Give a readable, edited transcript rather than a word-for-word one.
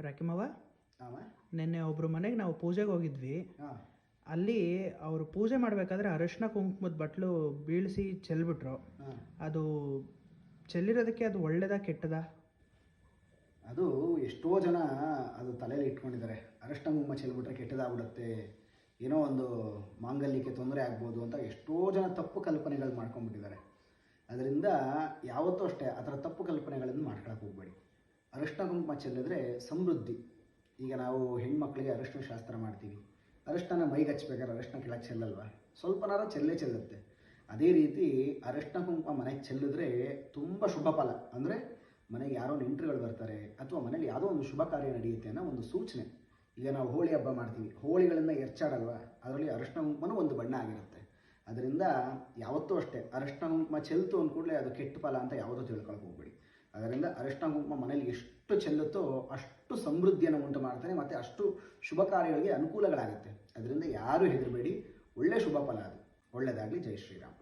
ರಾಕಿಮವ್ವ, ಆಮ ನಿನ್ನೆ ಒಬ್ರು ಮನೆಗೆ ನಾವು ಪೂಜೆಗೆ ಹೋಗಿದ್ವಿ. ಹಾಂ ಅಲ್ಲಿ ಅವರು ಪೂಜೆ ಮಾಡಬೇಕಾದ್ರೆ ಅರಿಶಿನ ಕುಂಕುಮದ ಬಟ್ಲು ಬೀಳಿಸಿ ಚೆಲ್ಬಿಟ್ರು. ಹಾಂ ಅದು ಚೆಲ್ಲಿರೋದಕ್ಕೆ ಅದು ಒಳ್ಳೇದಾ ಕೆಟ್ಟದಾ? ಅದು ಎಷ್ಟೋ ಜನ ಅದು ತಲೆಯಲ್ಲಿ ಇಟ್ಕೊಂಡಿದ್ದಾರೆ. ಅರಿಶಿನ ಕುಂಕುಮ ಚೆಲ್ಬಿಟ್ರೆ ಕೆಟ್ಟದಾಗ್ಬಿಡುತ್ತೆ, ಏನೋ ಒಂದು ಮಾಂಗಲ್ಯಕ್ಕೆ ತೊಂದರೆ ಆಗ್ಬೋದು ಅಂತ ಎಷ್ಟೋ ಜನ ತಪ್ಪು ಕಲ್ಪನೆಗಳು ಮಾಡ್ಕೊಂಡ್ಬಿಟ್ಟಿದ್ದಾರೆ. ಅದರಿಂದ ಯಾವತ್ತೂ ಅಷ್ಟೇ ಆ ಥರ ತಪ್ಪು ಕಲ್ಪನೆಗಳನ್ನು ಮಾಡ್ಕೊಳಕ್ಕೆ ಹೋಗಬೇಡಿ. ಅರಿಶಿನ ಕುಂಕುಮ ಚೆಲ್ಲಿದ್ರೆ ಸಮೃದ್ಧಿ. ಈಗ ನಾವು ಹೆಣ್ಮಕ್ಳಿಗೆ ಅರಿಶಿನ ಶಾಸ್ತ್ರ ಮಾಡ್ತೀವಿ, ಅರಿಶಿನ ಮೈಗೆ ಹಚ್ಬೇಕಾದ್ರೆ ಅರಿಶಿನ ಕೆಳಗೆ ಚೆಲ್ಲಲ್ವ, ಸ್ವಲ್ಪನಾರ ಚೆಲ್ಲುತ್ತೆ. ಅದೇ ರೀತಿ ಅರಿಶಿನ ಕುಂಕುಮ ಮನೆಗೆ ಚೆಲ್ಲಿದ್ರೆ ತುಂಬ ಶುಭ ಫಲ. ಅಂದರೆ ಮನೆಗೆ ಯಾರೋ ನೆಂಟರುಗಳು ಬರ್ತಾರೆ ಅಥವಾ ಮನೇಲಿ ಯಾವುದೋ ಒಂದು ಶುಭ ಕಾರ್ಯ ನಡೆಯುತ್ತೆ ಅನ್ನೋ ಒಂದು ಸೂಚನೆ. ಈಗ ನಾವು ಹೋಳಿ ಹಬ್ಬ ಮಾಡ್ತೀವಿ, ಹೋಳಿಗಳನ್ನು ಎರ್ಚಾಡಲ್ವ, ಅದರಲ್ಲಿ ಅರಿಶಿನ ಕುಂಕುಮನೂ ಒಂದು ಬಣ್ಣ ಆಗಿರುತ್ತೆ. ಅದರಿಂದ ಯಾವತ್ತೂ ಅಷ್ಟೇ ಅರಿಶಿನ ಕುಂಕುಮ ಚೆಲ್ತು ಅಂದ್ಕೂಡಲೇ ಅದು ಕೆಟ್ಟ ಫಲ ಅಂತ ಯಾವುದೂ ತಿಳ್ಕೊಳಕ್ಕೆ ಹೋಗ್ಬೇಡಿ. ಅದರಿಂದ ಅರಿಶಿನ ಕುಂಕುಮ ಮನೇಲಿ ಎಷ್ಟು ಚೆಲ್ಲುತ್ತೋ ಅಷ್ಟು ಸಮೃದ್ಧಿಯನ್ನು ಉಂಟು ಮಾಡ್ತಾನೆ ಮತ್ತು ಅಷ್ಟು ಶುಭ ಕಾರ್ಯಗಳಿಗೆ ಅನುಕೂಲಗಳಾಗುತ್ತೆ. ಅದರಿಂದ ಯಾರೂ ಹೆದರಬೇಡಿ, ಒಳ್ಳೆ ಶುಭ ಫಲ ಅದು. ಒಳ್ಳೆಯದಾಗಲಿ. ಜೈ ಶ್ರೀರಾಮ್.